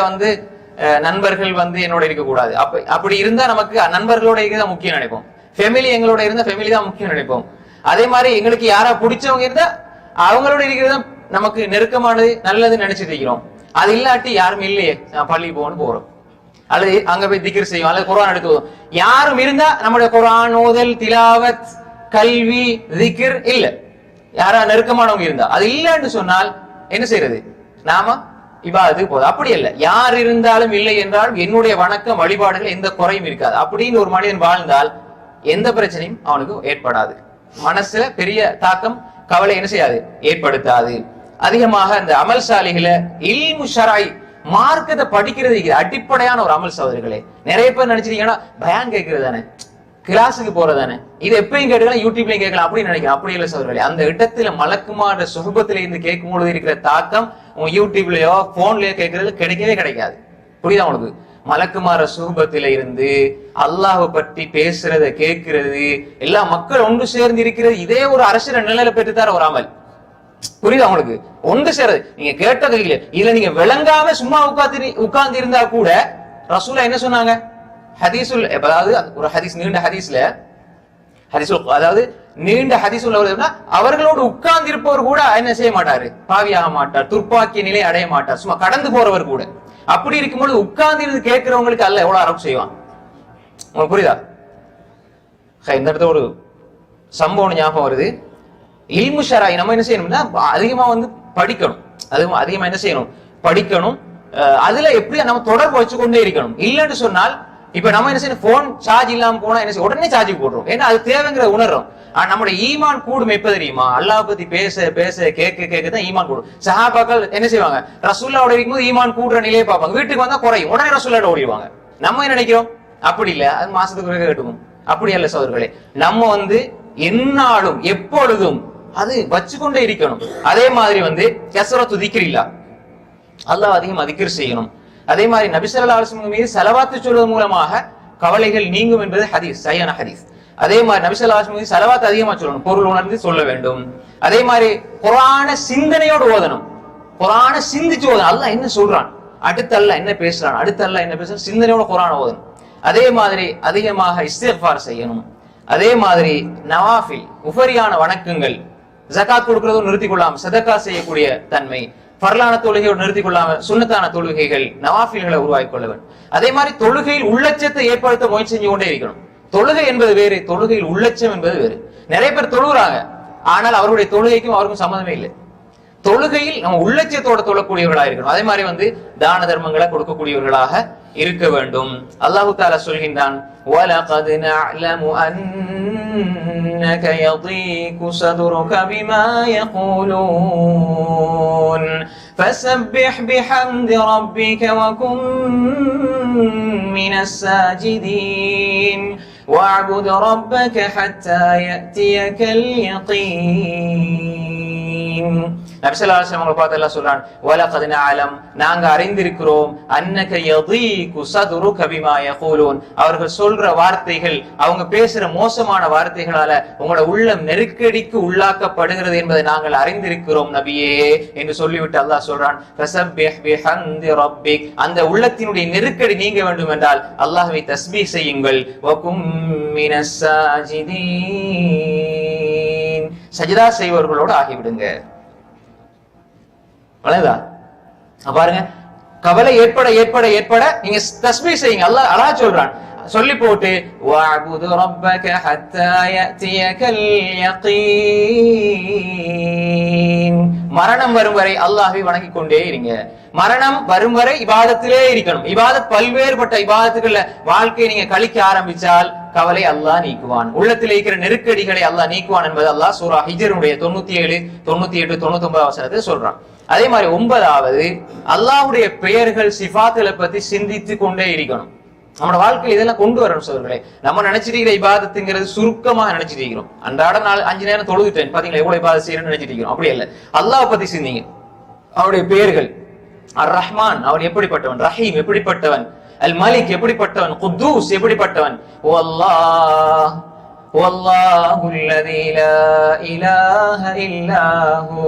நண்பர்கள் என்னோட இருக்கக்கூடாது. அப்படி இருந்தா நமக்கு நண்பர்களோட இருக்கதான் முக்கியம் நினைப்போம். ஃபேமிலி எங்களோட இருந்தா ஃபேமிலி தான் முக்கியம் நினைப்போம். அதே மாதிரி எங்களுக்கு யாரா பிடிச்சவங்க இருந்தா அவங்களோட இருக்கிறது நமக்கு நெருக்கமானது நல்லது நினைச்சிட்டு இருக்கிறோம். அது இல்லாட்டி யாரும் இல்லையே பள்ளி போறோம், அல்லது அங்க போய் திக்ர் செய்வோம், அல்லது குர்ஆன் எடுத்து யாரும் இருந்தா நம்முடைய குர்ஆன் ஓதல், திலாவத், கல்வி, திக்ர் இல்ல. யாரா நெருக்கமானவங்க இருந்தா அது இல்லன்னு சொன்னால் என்ன செய்யறது? நாம இபாதத்துக்கு போதும். அப்படி இல்ல, யார் இருந்தாலும் இல்லை என்றாலும் என்னுடைய வணக்கம் வழிபாடுகள் எந்த குறையும் இருக்காது அப்படின்னு ஒரு மனிதன் வாழ்ந்தால் எந்த பிரச்சனையும் அவனுக்கு ஏற்படாது. மனசுல பெரிய தாக்கம் கவலை என்ன செய்யாது, ஏற்படுத்தாது. அதிகமாக இந்த அமல் சாலிகளை இல்மு ஷராய் மார்க்கத்தை படிக்கிறது அடிப்படையான ஒரு அமல் சகோதரிகளே. நிறைய பேர் நினைச்சிருக்கீங்கன்னா பயான் கேட்கறது தானே, கிளாஸுக்கு போறதானே, இது எப்பயும் கேட்கலாம், யூடியூப்லயும் கேட்கலாம் அப்படின்னு நினைக்கிறேன். அப்படி இல்லை சகோதரிகளே. அந்த இடத்துல மலக்குமார சுகபத்தில இருந்து கேட்கும் பொழுது இருக்கிற தாக்கம் உங்க யூடியூப்லயோ போன்லயோ கேட்கறது கிடைக்கவே கிடைக்காது. புரியுதா உங்களுக்கு? மலக்குமார சுகபத்தில இருந்து அல்லாஹ்வை பற்றி பேசுறத கேட்கிறது, எல்லா மக்கள் ஒன்று சேர்ந்து இருக்கிறது, இதே ஒரு அரசியல் நிலையில பெற்றுத்தார ஒரு அமல். புரியுதா உங்களுக்கு? ஒன்று சேரது நீங்க கேட்டது இல்ல. இதுல நீங்க விளங்காம சும்மா உட்கார்ந்து இருந்தா கூட ரசூலா என்ன சொன்னாங்க? ஹதீசுல், அதாவது ஒரு ஹதீஸ், நீண்ட ஹதீஸ்ல அதாவது நீண்ட ஹதீஸ் உள்ளவர்கள் அவர்களோடு உட்கார்ந்து இருப்பவர் கூட என்ன செய்ய மாட்டாரு, பாவியாக மாட்டார், துர்ப்பாக்கிய நிலை அடைய மாட்டார், சும்மா கடந்து போறவர் கூட. அப்படி இருக்கும்போது உட்கார்ந்து இருந்து கேட்கிறவங்களுக்கு அல்ல எவ்வளவு அறம் செய்வான். உங்களுக்கு புரியுதா? இந்த இடத்துல ஒரு சம்பவம் ஞாபகம் வருது. இல்மு ஷராய் நம்ம என்ன செய்யணும்னா அதிகமா படிக்கணும். அது அதிகமா என்ன செய்யணும், படிக்கணும். அதுல எப்படி நம்ம தொடர்பு வச்சு கொண்டே இருக்கணும். இல்லைன்னு சொன்னால் இப்ப நம்ம என்ன செய்யணும், போன் சார்ஜ் இல்லாம போனா என்ன செய்ய, உடனே சார்ஜ் போடுறோம். ஏன்னா அது தேவைங்கிற உணர்றோம். நம்முடைய ஈமான் கூடும் எப்ப தெரியுமா? அல்லாஹ் பத்தி பேச பேச கேட்க தான் ஈமான் கூடும். சஹாபாக்கள் என்ன செய்வாங்க, ரசூலுல்லாஹ் இருக்கும்போது ஈமான் கூடுற நிலையை பார்ப்பாங்க, வீட்டுக்கு வந்தா குறையும், உடனே ரசூலுல்லாஹ் ஓடிடுவாங்க. நம்ம என்ன நினைக்கிறோம், அப்படி இல்ல, அது மாசத்துக்கு பிறகு கேட்டுக்கும். அப்படி அல்ல சகோதரர்களே. நம்ம எந்நாளும் எப்பொழுதும் அது வச்சுக்கொண்டே இருக்கணும். அதே மாதிரி கஸரத்து திக்ரில்லா, அல்லாஹ் அதிகம் திக்ர் செய்யணும். அதே மாதிரி நபி ஸல்லல்லாஹு அலைஹி வஸல்லம் மீது ஸலவாத்து சொல்வதன் மூலமாக கவலைகள் நீங்கும் என்பது ஹதீஸ், சஹீஹான ஹதீஸ். அதே மாதிரி நபி ஸல்லல்லாஹு அலைஹி வஸல்லம் மீது ஸலவாத் அதிகமா சொல்லணும், பொருள் உணர்ந்து சொல்ல வேண்டும். அதே மாதிரி குர்ஆனை சிந்தனையோடு ஓதணும், குர்ஆனை சிந்திச்சு ஓதணும். அல்லாஹ் என்ன சொல்றான், அடுத்து அல்லாஹ் என்ன பேசுறான், அடுத்து அல்லாஹ் என்ன பேசுறான், சிந்தனையோட குர்ஆனை ஓதணும். அதே மாதிரி அதிகமாக இஸ்திக்ஃபார் செய்யணும். அதே மாதிரி நவாஃபில் உஃபரியான வணக்கங்கள், ஜகாத் கொடுக்கிறதோ நிறுத்திக் கொள்ளாம சதகா செய்யக்கூடிய தன்மை, ஃபர்லான தொழுகையோடு நிறுத்திக் கொள்ளாம சுன்னத்தான தொழுகைகள், நவாஃபில்களை உருவாக்கி கொள்ள வேண்டும். அதே மாதிரி தொழுகையில் உள்ளட்சத்தை ஏற்படுத்த முயற்சி செஞ்சு கொண்டே இருக்கணும். தொழுகை என்பது வேறு, தொழுகையில் உள்ளட்சம் என்பது வேறு. நிறைய பேர் தொழுகிறாங்க, ஆனால் அவருடைய தொழுகைக்கும் அவருக்கும் சம்மந்தமே இல்லை. தொழுகையில் நம்ம உள்ளட்சத்தோட தொழக்கூடியவர்களாக இருக்கணும். அதே மாதிரி தான தர்மங்களை கொடுக்கக்கூடியவர்களாக இருக்க வேண்டும். அல்லாஹு தஆலா சொல்கின்றான், وَلَقَدْ نَعْلَمُ أَنَّكَ يَضِيقُ صَدْرُكَ بِمَا يَقُولُونَ فَسَبِّحْ بِحَمْدِ رَبِّكَ وَكُن مِّنَ السَّاجِدِينَ وَاعْبُدْ رَبَّكَ حَتَّى يَأْتِيَكَ الْيَقِينُ. நபி ஸல்லல்லாஹு அலைஹி வஸல்லம் பார்த்து அல்லாஹ் சொல்றான், வலகத் நஅலம், நாங்க அறிந்திருக்கிறோம், அன்னக யதீகு ஸதுருக பிமா யகூலூன், அவர்கள் சொல்ற வார்த்தைகள், அவங்க பேசுற மோசமான வார்த்தைகளால உங்களோட உள்ளம் நெருக்கடிக்கு உள்ளாக்கப்படுகிறது என்பதை நாங்கள் அறிந்திருக்கிறோம் நபியே என்று சொல்லிவிட்டு அல்லாஹ் சொல்றான், ஃபஸப்பிஹ் பிஹம்தி ரப்பிக், அந்த உள்ளத்தினுடைய நெருக்கடி நீங்க வேண்டும் என்றால் அல்லாஹ்வை தஸ்பீஹ் செய்யுங்கள். வகும் மினஸ் சாஜிதீன், சஜ்தா செய்வர்களோடு ஆகிவிடுங்க. பாருங்க, கவலை ஏற்பட ஏற்பட ஏற்பட நீங்க தஸ்பீஹ் செய்யுங்க. அல்லாஹ் சொல்றான், சொல்லி போட்டு வஅபுது ரப்பக ஹத்தா யஅதியகல் யகீன், மரணம் வரும் வரை அல்லாஹ்வை வணங்கிக் கொண்டே இருங்க. மரணம் வரும் வரை இபாதத்திலே இருக்கணும். இபாதத் பல்வேறுபட்ட இபாதத்துக்குள்ள வாழ்க்கையை நீங்க கழிக்க ஆரம்பிச்சால் கவலை அல்லாஹ் நீக்குவான். உள்ளத்தில் இருக்கிற நெருக்கடிகளை அல்லாஹ் நீக்குவான் என்பது அல்லாஹ் சூரா ஹிஜ்ருடைய 97, 98, 99 வசனத்தை சொல்றான். அதே மாதிரி 9வது அல்லாஹ்வுடைய பெயர்கள் சிஃபாத்துகளை பத்தி சிந்தித்து கொண்டே இருக்கணும். நம்மளோட வாழ்க்கையில் இதெல்லாம் கொண்டு வரணும் சோதர்களே. நம்ம நினைச்சிட்டு இருக்கிற இபாதத்துங்கிறது சுருக்கமாக நினைச்சிட்டு இருக்கிறோம். அன்றாட 5 நேரம் தொழுதுட்டேன் பாத்தீங்களா, எவ்வளவு இபாதத் செய்யறேன்னு நினைச்சிட்டு இருக்கிறோம். அப்படி இல்லை, அல்லாஹ் பத்தி சிந்திங்க. அவருடைய பெயர்கள் அர் ரஹ்மான் அவன் எப்படிப்பட்டவன், ரஹீம் எப்படிப்பட்டவன், அல் மலிக் எப்படிப்பட்டவன், குத்தூஸ் எப்படிப்பட்டவன். வல்லாஹ் والله الذي لا إله إلا هو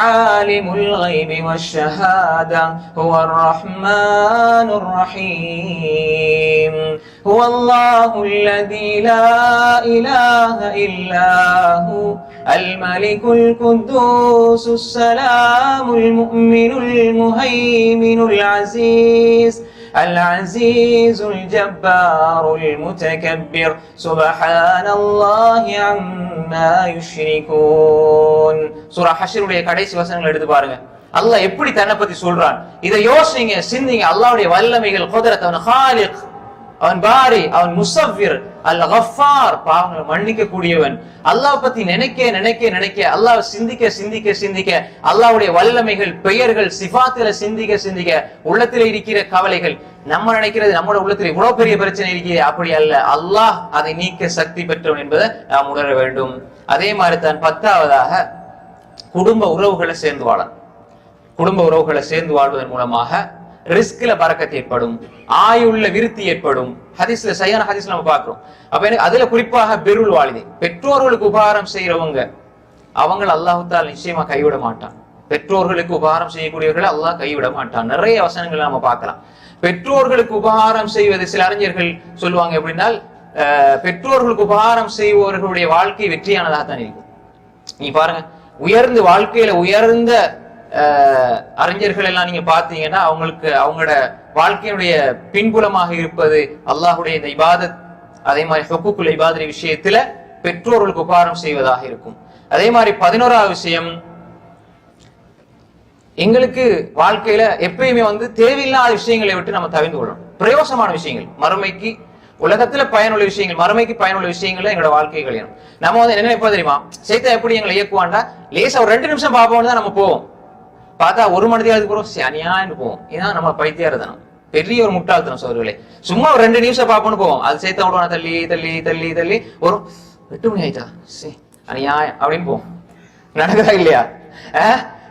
عالم الغيب والشهادة هو الرحمن الرحيم هو الله الذي لا إله إلا هو الملك القدوس السلام المؤمن المهيمن العزيز العزيز الجبار المتكبر سبحان الله عما يشركون. சூரா ஹஷ்ருடைய கடைசி வசனங்களை எடுத்து பாருங்க. அல்லாஹ் எப்படி தன்னை பத்தி சொல்றான். இதை யோசிங்க, சிந்திங்க. அல்லாஹ்வுடைய வல்லமைகள், குத்ரத், அவன் காலிக், அவன் பாரி, அவன் முஸவ்விர், அல் கஃபார், பாவங்களை மன்னிக்க கூடியவன். அல்லாஹ் பத்தி நினைக்க நினைக்க நினைக்க, அல்லாஹ் சிந்திக்க சிந்திக்க சிந்திக்க, அல்லாஹ்வுடைய வல்லமைகள், பெயர்கள், சிஃபாத்துல சிந்திக்க சிந்திக்க, உள்ளத்தில் இருக்கிற கவலைகள், நம்ம நினைக்கிறது நம்மளோட உள்ளத்தில் இவ்வளவு பெரிய பிரச்சனை இருக்கிறது, அப்படி அல்ல, அல்லாஹ் அதை நீக்க சக்தி பெற்றவன் என்பதை நாம் உணர வேண்டும். அதே மாதிரி தான் 10வதாக குடும்ப உறவுகளை சேர்ந்து வாழ. குடும்ப உறவுகளை சேர்ந்து வாழ்வதன் மூலமாக ரிஸ்க்ல பரக்கத் ஏற்படும், ஆயுள்ள விருத்தி ஏற்படும். ஹதீஸ்ல சரியான ஹதீஸ்ல நம்ம பார்க்கிறோம். அப்ப எனக்கு அதுல குறிப்பாக பிருல் வாலிதை, பெற்றோர்களுக்கு உபகாரம் செய்யறவங்க அவங்களை அல்லாஹ் தஆலா நிச்சயமா கைவிட மாட்டான். பெற்றோர்களுக்கு உபகாரம் செய்யக்கூடியவர்களை அல்லாஹ் கைவிட மாட்டான். நிறைய வசனங்களை நம்ம பார்க்கலாம். பெற்றோர்களுக்கு உபகாரம் செய்வது, சில அறிஞர்கள் சொல்லுவாங்க எப்படின்னா, பெற்றோர்களுக்கு உபகாரம் செய்பவர்களுடைய வாழ்க்கை வெற்றியானதாக தான் இருக்கும். நீ பாருங்க, உயர்ந்து வாழ்க்கையில உயர்ந்த அறிஞர்கள் எல்லாம் நீங்க பாத்தீங்கன்னா அவங்களுக்கு அவங்களோட வாழ்க்கையுடைய பின்புலமாக இருப்பது அல்லாஹ்வுடைய இந்த இபாதத். அதே மாதிரி ஹுக்கூக்குல் இபாதத் விஷயத்துல பெற்றோர்களுக்கு உபகாரம் செய்வதாக இருக்கும். அதே மாதிரி 11வது விஷயம், எங்களுக்கு வாழ்க்கையில எப்பயுமே தேவையில்லாத விஷயங்களை விட்டு நம்ம தவிர்த்து கொள்ளணும். பிரயோசமான விஷயங்கள், மறுமைக்கு உலகத்துல பயனுள்ள விஷயங்கள், மறுமைக்கு பயனுள்ள விஷயங்களை எங்களோட வாழ்க்கை கழியணும். நம்ம என்ன நினைப்பா தெரியுமா, சேத்தா எப்படி எங்களை இயக்குவான்டா, லேசா ஒரு 2 நிமிஷம் பார்ப்போம்னு தான் நம்ம போவோம். பார்த்தா 1 மணி நேரத்துக்கு போறோம், சனியான்னு போவோம். இதான் நம்ம பைத்தியாரத்தனம், பெரிய ஒரு முட்டாள்தனம் சோதர்களே. சும்மா ஒரு 2 நிமிஷம் பார்ப்போம்னு போவோம். அது சேத்தா விடுவான தள்ளி தள்ளி தள்ளி தள்ளி ஒரு 8 மணி ஆயிட்டா அநியாயம் அப்படின்னு போவோம். நடக்குதா இல்லையா?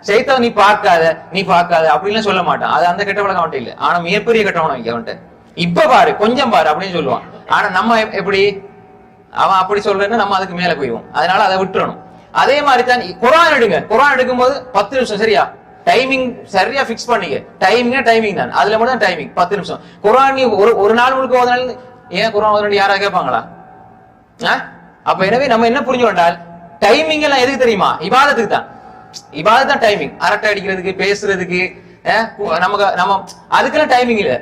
சைத்தா நீ பார்க்காத அப்படின்னு சொல்ல மாட்டான். அது அந்த கெட்ட பழக்கம் அவன்கிட்ட இல்லை. ஆனா மிகப்பெரிய கெட்ட பழக்கம் அவன்கிட்ட. இப்ப பாரு, கொஞ்சம் பாரு அப்படின்னு சொல்லுவான். ஆனா நம்ம எப்படி, அவன் அப்படி சொல்றேன்னு நம்ம அதுக்கு மேல போயிடுவோம். அதனால அதை விட்டுறணும். அதே மாதிரி தான் குர்ஆன் எடுங்க. குர்ஆன் எடுக்கும் போது 10 நிமிஷம் சரியா, டைமிங் சரியா பிக்ஸ் பண்ணிக்க. டைமிங் தான், அதுல மட்டும் தான் டைமிங் 10 நிமிஷம். குர்ஆன் நீ ஒரு நாள் முழுக்க ஓதுனால ஏன் குர்ஆன் ஓதுறேன்னு யாராவது கேட்பாங்களா? அப்ப எனவே நம்ம என்ன புரிஞ்சு கொண்டால், டைமிங் எல்லாம் எதுக்கு தெரியுமா? இபாதத்துக்கு தான். இபாதத் தான் டைமிங். அரட்டை அடிக்கிறதுக்கு, பேசுறதுக்கு, நம்ம அதுக்கெல்லாம் டைமிங் இல்ல.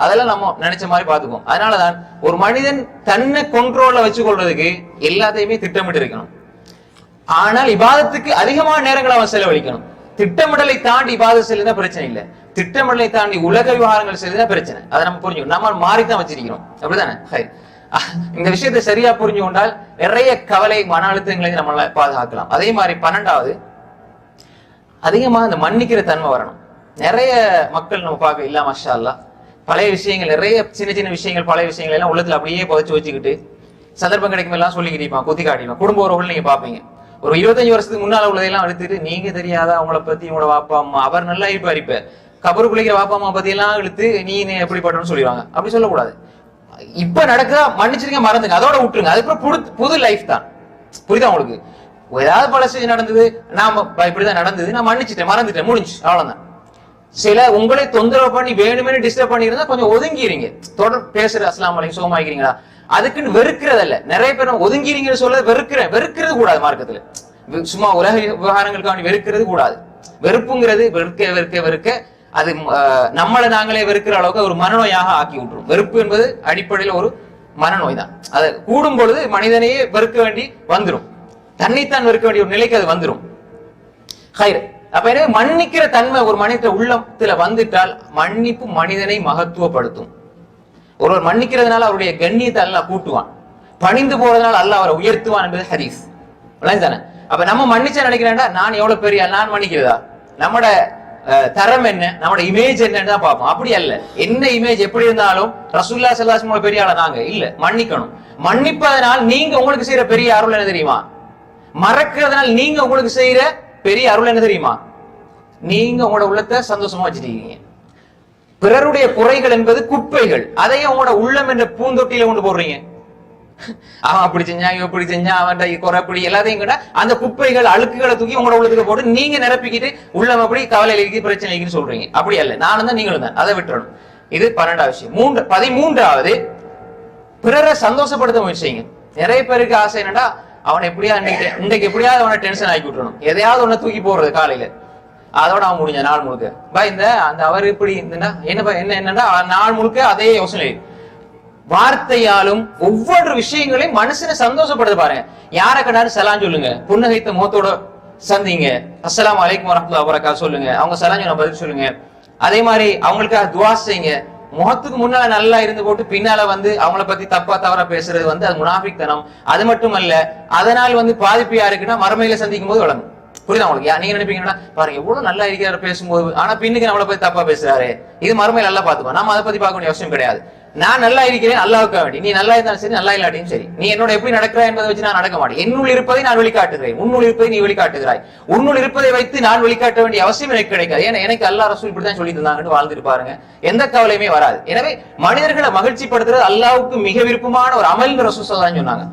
அதெல்லாம் நம்ம நினைச்ச மாதிரி பாத்துக்கோம். அதனாலதான் ஒரு மனிதன் தன்னை கண்ட்ரோல்ல வச்சு கொள்றதுக்கு எல்லாத்தையுமே திட்டமிட்டு இருக்கணும். ஆனால் இபாதத்துக்கு அதிகமான நேரங்கள் அவன் செலவழிக்கணும். திட்டமிடலை தாண்டி இபாதத் செல்லுதா பிரச்சனை இல்ல, திட்டமிடலை தாண்டி உலக விவகாரங்கள் செல்லுதா பிரச்சனை. அதை நம்ம புரிஞ்சுக்கணும். நம்ம மாறித்தான் வச்சிருக்கிறோம், அப்படிதானே? இந்த விஷயத்தை சரியா புரிஞ்சு கொண்டால் நிறைய கவலை, மன அழுத்தங்களை நம்மளால பாதுகாக்கலாம். அதே மாதிரி 12வது, அதிகமா இந்த மன்னிக்கிற தன்மை வரணும். நிறைய மக்கள் நம்ம பார்க்க இல்ல, மாஷா அல்லாஹ், பழைய விஷயங்கள், நிறைய சின்ன சின்ன விஷயங்கள், பழைய விஷயங்கள் எல்லாம் உள்ளத்துல அப்படியே புதைச்சு வச்சுக்கிட்டு சந்தர்ப்பம் கிடைக்கும் எல்லாம் சொல்லிக்கிட்டீங்க, குத்தி காட்டிப்பான். குடும்ப உறவுகள் நீங்க பாப்பீங்க, ஒரு 25 வருஷத்துக்கு முன்னால உள்ளதையெல்லாம் எடுத்துட்டு, நீங்க தெரியாத அவங்கள பத்தி, உங்களோட வாப்பா அம்மா, அவர் நல்லா இருப்பார், இப்ப கபரு குளிக்கிற வாப்பா அம்மா பத்தி எல்லாம் இழுத்து நீ எப்படிப்பட்டன்னு சொல்லிடுவாங்க. அப்படி சொல்லக்கூடாது. இப்ப நடக்குதா மன்னிச்சிருங்க, மறந்துங்க, அதோட விட்டுருங்க. அதுக்கப்புறம் புது லைஃப் தான். புரியுதா உங்களுக்கு? ஏதாவது பழசு நடந்தது, நாம இப்படிதான் நடந்தது, நான் மன்னிச்சுட்டேன், மறந்துட்டேன், முடிஞ்சு, அவ்வளவுதான். சில உங்களை தொந்தரவு பண்ணி வேணுமே டிஸ்டர்ப் பண்ணிருந்தா கொஞ்சம் ஒதுங்கிறீங்க. தொடர் பேசுற அஸ்லாம் வலைக்கும் சுகமாக்கிறீங்களா, அதுக்குன்னு வெறுக்கிறதல்ல. நிறைய பேர் ஒதுங்கிறீங்கன்னு சொல்ல வெறுக்கிறது கூடாது. மார்க்கத்துல சும்மா உலக விவகாரங்களுக்காண்டி வெறுக்கிறது கூடாது. வெறுப்புங்கிறது வெறுக்க அது நம்மளை நாங்களே வெறுக்கிற அளவுக்கு ஒரு மனநோயாக ஆக்கி விட்டுரும். வெறுப்பு என்பது அடிப்படையில் ஒரு மனநோய் தான். அது கூடும் பொழுது மனிதனையே வெறுக்க வேண்டி வந்துடும், தன்னைத்தான் வெறுக்க வேண்டிய ஒரு நிலைக்கு அது வந்துடும். ஹைர். அப்ப எனவே மன்னிக்கிற தன்மை ஒரு மனித உள்ளத்துல வந்துட்டால் மன்னிப்பு மனிதனை மகத்துவப்படுத்தும். ஒருவர் மன்னிக்கிறதுனால அவருடைய கண்ணியத்தை அல்லாஹ் கூட்டுவான், பணிந்து போறதுனால அல்லாஹ் அவரை உயர்த்துவான் என்பது ஹதீஸ். தானே? அப்ப நம்ம மன்னிச்சா நினைக்கிறேன்டா நான் எவ்வளவு பெரிய நான் மன்னிக்கிறதா, நம்மட தரம் என்ன, நம்மட இமேஜ் என்னன்னு தான் பார்ப்போம். அப்படி அல்ல. என்ன இமேஜ் எப்படி இருந்தாலும் ரசூலுல்லாஹி ஸல்லல்லாஹு அலைஹி வஸல்லம் பெரிய ஆளா நாங்க இல்ல. மன்னிக்கணும். மன்னிப்பதனால் நீங்க உங்களுக்கு செய்யற பெரிய அருள் என்ன தெரியுமா? மறக்கிறதுனால் நீங்க உங்களுக்கு செய்யற பெரிய அருள் என்ன தெரியுமா? நீங்க உங்களோட உள்ளத்தை சந்தோஷமா வச்சுட்டீங்க. பிறருடைய குறைகள் என்பது குப்பைகள், அதையும் உங்களோட உள்ளம் என்ற பூந்தொட்டியில கொண்டு போடுறீங்க. அவன் அப்படி செஞ்சான், இவன் இப்படி செஞ்சான், அவன் குறை அப்படி எல்லாத்தையும் கூட அந்த குப்பைகள் அழுக்குகளை தூக்கி உங்களோட உள்ளத்துக்கு போட்டு நீங்க நிரப்பிக்கிட்டு உள்ளம் அப்படி கவலையில இருக்கு, பிரச்சனை இருக்குன்னு சொல்றீங்க. அப்படி அல்ல. நானும் தான் நீங்களும் தான். அதை விட்டுறணும். இது 12வது விஷயம். 13வது பிறரை சந்தோஷப்படுத்த முயற்சி செய்யுங்க. நிறைய பேருக்கு ஆசை என்னன்னா அவனை எப்படியாவது இன்றைக்கு எப்படியாவது அவனை டென்ஷன் ஆக்கி விட்டுறணும், எதையாவது ஒன்ன தூக்கி போடுறது காலையில, அதோட அவன் முடிஞ்ச நாள் முழுக்க இந்த அந்த அவர் இப்படி என்னன்னா நாள் முழுக்க அதே யோசனை. வார்த்தையாலும் ஒவ்வொரு விஷயங்களையும் மனுஷனை சந்தோஷப்படுத்த பாருங்க. யார கண்டாலும் சலாம் சொல்லுங்க, புன்னகைத்த முகத்தோட சந்திங்க, அஸ்ஸலாமு அலைக்கும் வரஹ்மத்துல்லாஹி வபரகாத்துஹு சொல்லுங்க, அவங்க சலாம் சொன்ன பதில் சொல்லுங்க. அதே மாதிரி அவங்களுக்கு துஆ செய்யுங்க. முகத்துக்கு முன்னால நல்லா இருந்து போட்டு பின்னால அவங்கள பத்தி தப்பா தவறா பேசுறது அது முனாஃபிக்தனம். அது மட்டும் அல்ல, அதனால் பாதிப்பு யாருக்குன்னா மறுமையில சந்திக்கும் போது வழங்கும். புரியுதா உங்களுக்கு? நீங்க நினைப்பீங்கன்னா பாருங்க எவ்வளவு நல்லா இருக்கிறாரு பேசும்போது, ஆனா பின்னுக்கு நம்மளை பத்தி தப்பா பேசுறாரு, இது மறுமையில நல்லா பாத்துக்கோ. நம்ம அதை பத்தி பார்க்க வேண்டிய அவசியம் கிடையாது. நான் நல்லா இருக்கிறேன் அல்லாஹ்வுக்காக வேண்டி, நீ நல்லா இருந்தாலும் சரி நல்லா இல்லாட்டியும் சரி, நீ என்னோட எப்படி நடக்கிறா என்பதை வச்சு நான் நடக்க மாட்டேன். என்னுள் இருப்பதை நான் வெளிக்காட்டுகிறேன், உன்னுள் இருப்பதை நீ வெளிக்காட்டுகிறாய். உன்னுள் இருப்பதை வைத்து நான் வெளிக்காட்ட வேண்டிய அவசியம் எனக்கு கிடைக்காது. ஏன்னா எனக்கு அல்லாஹ் ரசூல் இப்படித்தான் சொல்லி தந்தாங்கன்னு வாழ்ந்துட்டு பாருங்க, எந்த கவலையுமே வராது. எனவே மனிதர்களை மகிழ்ச்சிப்படுத்துறது அல்லாஹ்வுக்கு மிக விருப்பமான ஒரு அமல் ரசூல் ஸல்லல்லாஹு அலைஹி வஸல்லம் சொன்னாங்க.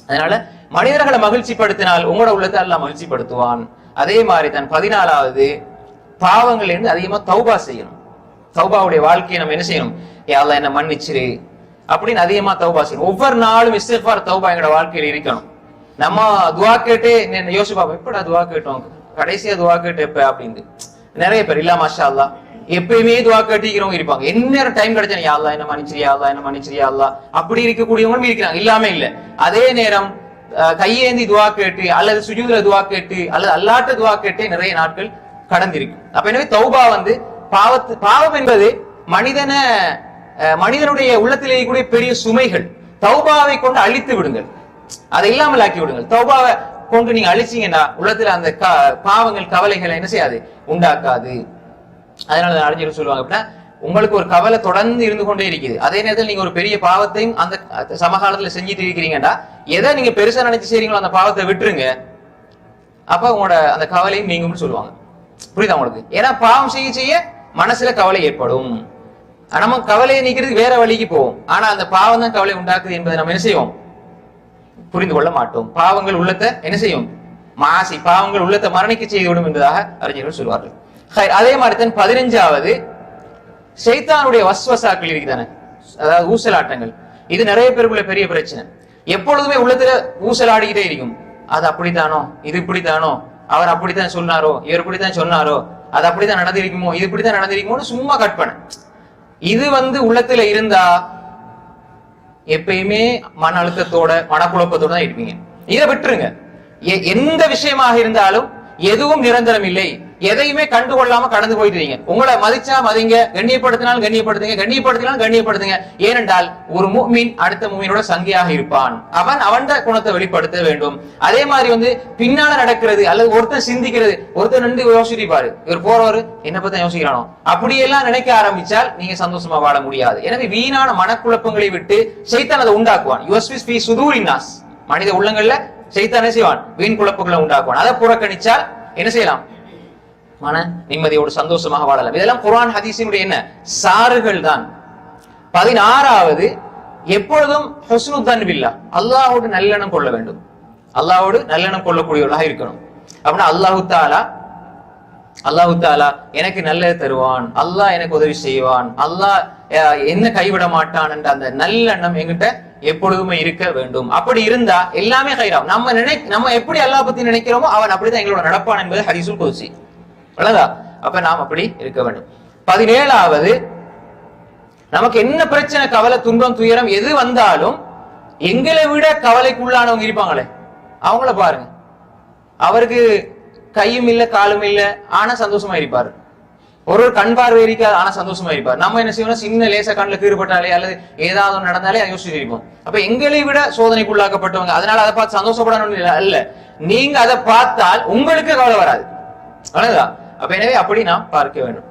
அதனால மனிதர்களை மகிழ்ச்சிப்படுத்தினால் உங்களோட உள்ளத்தை அல்லாஹ் மகிழ்ச்சிப்படுத்துவான். அதே மாதிரி தான் 14வது பாவங்கள் இருந்து அதிகமா தௌபா செய்யணும். தௌபாவுடைய வாழ்க்கையை நம்ம என்ன செய்யணும்? யா அல்லாஹ் என்ன மன்னிச்சிரு அப்படின்னு அதிகமா தௌபா செய்யணும். ஒவ்வொரு நாளும் இஸ்திக்ஃபார் தௌபா எங்களோட வாழ்க்கையில இருக்கணும். நம்ம துஆ கேட்டு யோசிச்சு பார்ப்போம், எப்படா துஆ கேட்டோம், கடைசியா துஆ கேட்டு எப்ப அப்படின்னு. நிறைய பேர் இல்ல மாஷா அல்லாஹ் எப்பயுமே துஆ கேட்டிக்கிறவங்க இருப்பாங்க. என்ன டைம் கிடைச்சா யா அல்லாஹ் என்ன மன்னிச்சிரு, யா அல்லாஹ் என்ன மன்னிச்சிரு, யா அல்லாஹ் அப்படி இருக்கக்கூடியவங்களும் இருக்கிறாங்க, இல்லாம இல்ல. அதே நேரம் கையேந்தி துஆ கேட்டு அல்லது சுஜூதுல துஆ கேட்டு அல்லது அல்லாஹ்ட்ட துஆ கேட்டு நிறைய நாட்கள் கடந்திருக்கு. அப்ப எனவே தௌபா பாவம் என்பது மனிதனுடைய உள்ளத்தில் இருக்கக்கூடிய பெரிய சுமைகள். தௌபாவை கொண்டு அழித்து விடுங்கள், அதை இல்லாமல் ஆக்கி விடுங்கள். தௌபாவை கொண்டு நீங்க அழிச்சீங்கன்னா உள்ளத்துல அந்த பாவங்கள் கவலைகளை என்ன செய்யாது, உண்டாக்காது. அதனால அறிஞர்கள் சொல்லுவாங்க அப்படின்னா, உங்களுக்கு ஒரு கவலை தொடர்ந்து இருந்து கொண்டே இருக்குது, அதே நேரத்தில் நீங்க ஒரு பெரிய பாவத்தையும் அந்த சமகாலத்துல செஞ்சுட்டு இருக்கிறீங்கன்னா எதை நீங்க பெருசா நினைச்சு செய்றீங்களோ அந்த பாவத்தை விட்டுருங்க, அப்ப உங்களோட அந்த கவலையும் நீங்கும்னு சொல்லுவாங்க. புரியுதா உங்களுக்கு? ஏன்னா பாவம் செய்ய செய்ய மனசுல கவலை ஏற்படும். நம்ம கவலையை நீக்கிறதுக்கு வேற வழிக்கு போவோம், ஆனா அந்த பாவம் தான் கவலை உண்டாக்குது என்பதை நம்ம என்ன செய்வோம், புரிந்து கொள்ள மாட்டோம். பாவங்கள் உள்ளத்தை என்ன செய்யும், மாசி பாவங்கள் உள்ளத்தை மரணிக்க செய்துவிடும் என்பதாக அறிஞர்கள் சொல்வார்கள். அதே மாதிரி தான் 15வது ஷைத்தானுடைய வஸ்வசாக்கள் இருக்குதானே, அதாவது ஊசலாட்டங்கள். இது நிறைய பேருக்குள்ள பெரிய பிரச்சனை. எப்பொழுதுமே உள்ளத்துல ஊசலாடிக்கிட்டே இருக்கும். அது அப்படித்தானோ, இது இப்படித்தானோ, அவர் அப்படித்தான் சொன்னாரோ, இவர் இப்படித்தான் சொன்னாரோ, அது அப்படித்தான் நடந்திருக்குமோ, இது இப்படித்தான் நடந்திருக்குமோன்னு சும்மா கற்பனை. இது உள்ளத்துல இருந்தா எப்பயுமே மன அழுத்தத்தோட மனக்குழப்பத்தோட தான் இருப்பீங்க. இதை விட்டுருங்க. எந்த விஷயமாக இருந்தாலும் எதுவும் நிரந்தரம் இல்லை. எதையுமே கண்டுகொள்ளாம கடந்து போயிட்டு உங்களை மதிச்சா மதிங்க, கண்ணியப்படுத்தினால் கண்ணியப்படுத்துங்க, கண்ணியப்படுத்தினால் கண்ணியப்படுத்துங்க. ஏனென்றால் ஒரு முஃமின் அடுத்த முஃமினோட சங்கியாக இருப்பான். அவன் குணத்தை வெளிப்படுத்த வேண்டும். அதே மாதிரி பின்னால நடக்கிறது அல்லது ஒருத்தர் சிந்திக்கிறது, ஒருத்தர் நின்று யோசிப்பாரு, இவர் போறவரு என்ன பத்தி யோசிக்கிறானோ, அப்படியெல்லாம் நினைக்க ஆரம்பிச்சால் நீங்க சந்தோஷமா வாழ முடியாது. எனவே வீணான மனக்குழப்பங்களை விட்டு ஷைத்தான் அதை உண்டாக்குவான். யுவஸ்விஸ் பி சுதூரின் நாஸ், மனித உள்ளங்கள்ல ஷைத்தான் செய்வான், வீண் குழப்பங்களை உண்டாக்குவான். அதை புறக்கணிச்சால் என்ன செய்யலாம், மன நிம்மதியோடு சந்தோஷமாக வாழலாம். இதெல்லாம் குர்ஆன் ஹதீஸினுடைய என்ன சாறுகள் தான். 16வது எப்பொழுதும் ஹுஸ்னுத்தன் பில்லாஹ், அல்லாஹ்வோடு நல்லெண்ணம் கொள்ள வேண்டும். அல்லாஹ்வோடு நல்லெண்ணம் கொள்ளக்கூடியவர்களாக இருக்கணும். அப்படின்னா அல்லாஹ் தாலா எனக்கு நல்லது தருவான், அல்லாஹ் எனக்கு உதவி செய்வான், அல்லாஹ் என்ன கைவிட மாட்டான் என்ற அந்த நல்லெண்ணம் என்கிட்ட எப்பொழுதுமே இருக்க வேண்டும். அப்படி இருந்தா எல்லாமே கைராம். நம்ம எப்படி அல்லாஹ் பத்தி நினைக்கிறோமோ அவன் அப்படிதான் எங்களோட நடப்பான் என்பது ஹதீஸுல் குத்ஸி. அப்ப நாம் அப்படி இருக்க வேண்டும். 17வது நமக்கு என்ன பிரச்சனை, கவலை, துன்பம், துயரம் எது வந்தாலும் எங்களை விட கவலைக்குள்ளானவங்க இருப்பாங்களே அவங்கள பாருங்க. அவருக்கு கையும் இல்ல காலும் இல்ல ஆனா சந்தோஷமா இருப்பாரு, ஒரு கண் பார்வை இருக்காது ஆனா சந்தோஷமா இருப்பார். நம்ம என்ன செய்யணும், சின்ன லேச கண்ணுல கீறுபட்டாலே அல்லது ஏதாவது நடந்தாலே அதை யோசிச்சு இருப்போம். அப்ப எங்களை விட சோதனைக்குள்ளாக்கப்பட்டவங்க, அதனால அதை பார்த்து சந்தோஷப்படணும் அல்ல, நீங்க அதை பார்த்தால் உங்களுக்கு கவலை வராது. அவ்வளவுதான். அப்ப எனவே அப்படி நாம் பார்க்க வேண்டும்.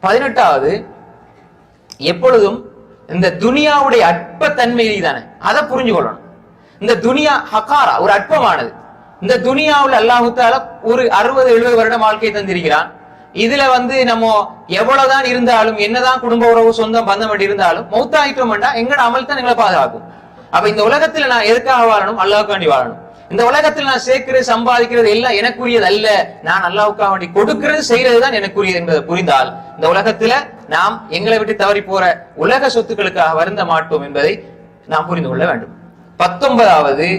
18வது, எப்பொழுதும் இந்த துனியாவுடைய அற்பத்தன்மை தானே அதை புரிஞ்சு கொள்ளணும். இந்த துனியா ஹகாரா, ஒரு அற்பமானது. இந்த துனியாவுல அல்லாஹ் தஆலா ஒரு 60-70 வருடம் வாழ்க்கையை தந்திருக்கிறான். இதுல நம்ம எவ்வளவுதான் இருந்தாலும், என்னதான் குடும்ப உறவு சொந்தம் பந்தம் இருந்தாலும் மௌத்தாயிட்டோம்னா எங்கட அமல் தான் எங்களை பாதுகாக்கும். அப்ப இந்த உலகத்துல நான் எதுக்காக வாழணும், அல்லாஹ்வுக்காண்டி வாழணும். இந்த உலகத்தில் நான் சேர்க்கிறது சம்பாதிக்கிறது எல்லாம் எனக்குரியது அல்ல, நான் அல்லாஹ்வுக்காக வேண்டி கொடுக்கிறது செய்யறதுதான் எனக்குரியது என்பதை புரிந்தால் இந்த உலகத்துல நாம் எங்களை விட்டு தவறி போற உலக சொத்துக்களுக்காக வருந்த மாட்டோம் என்பதை நாம் புரிந்து கொள்ள வேண்டும். 19வது,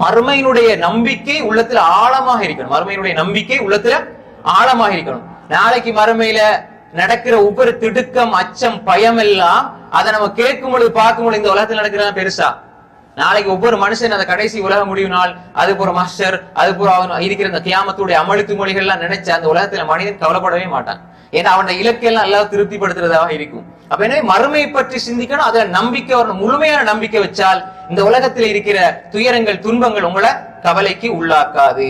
மறுமையினுடைய நம்பிக்கை உள்ளத்துல ஆழமாக இருக்கணும். மறுமையினுடைய நம்பிக்கை உள்ளத்துல ஆழமாக இருக்கணும். நாளைக்கு மறுமையில நடக்கிற ஒவ்வொரு திடுக்கம், அச்சம், பயம் எல்லாம் அதை நம்ம கேட்கும் பொழுது பார்க்கும் பொழுது இந்த உலகத்தில் நடக்கிறதா பெருசா. நாளைக்கு ஒவ்வொரு மனுஷன் அந்த கடைசி உலக முடிவு நாள், அது போற மாஸ்டர், அது போற அவன் இருக்கிற அந்த கியாமத்துடைய அமளித்து மொழிகள் எல்லாம் நினைச்ச அந்த உலகத்துல மனிதன் கவலைப்படவே மாட்டான். ஏன்னா அவன் இலக்கையெல்லாம் எல்லாம் திருப்திப்படுத்துறதாக இருக்கும். அப்ப எனவே மறுமையை பற்றி சிந்திக்கணும், அதுல நம்பிக்கை வரணும். முழுமையான நம்பிக்கை வச்சால் இந்த உலகத்தில் இருக்கிற துயரங்கள், துன்பங்கள் உங்களை கவலைக்கு உள்ளாக்காது.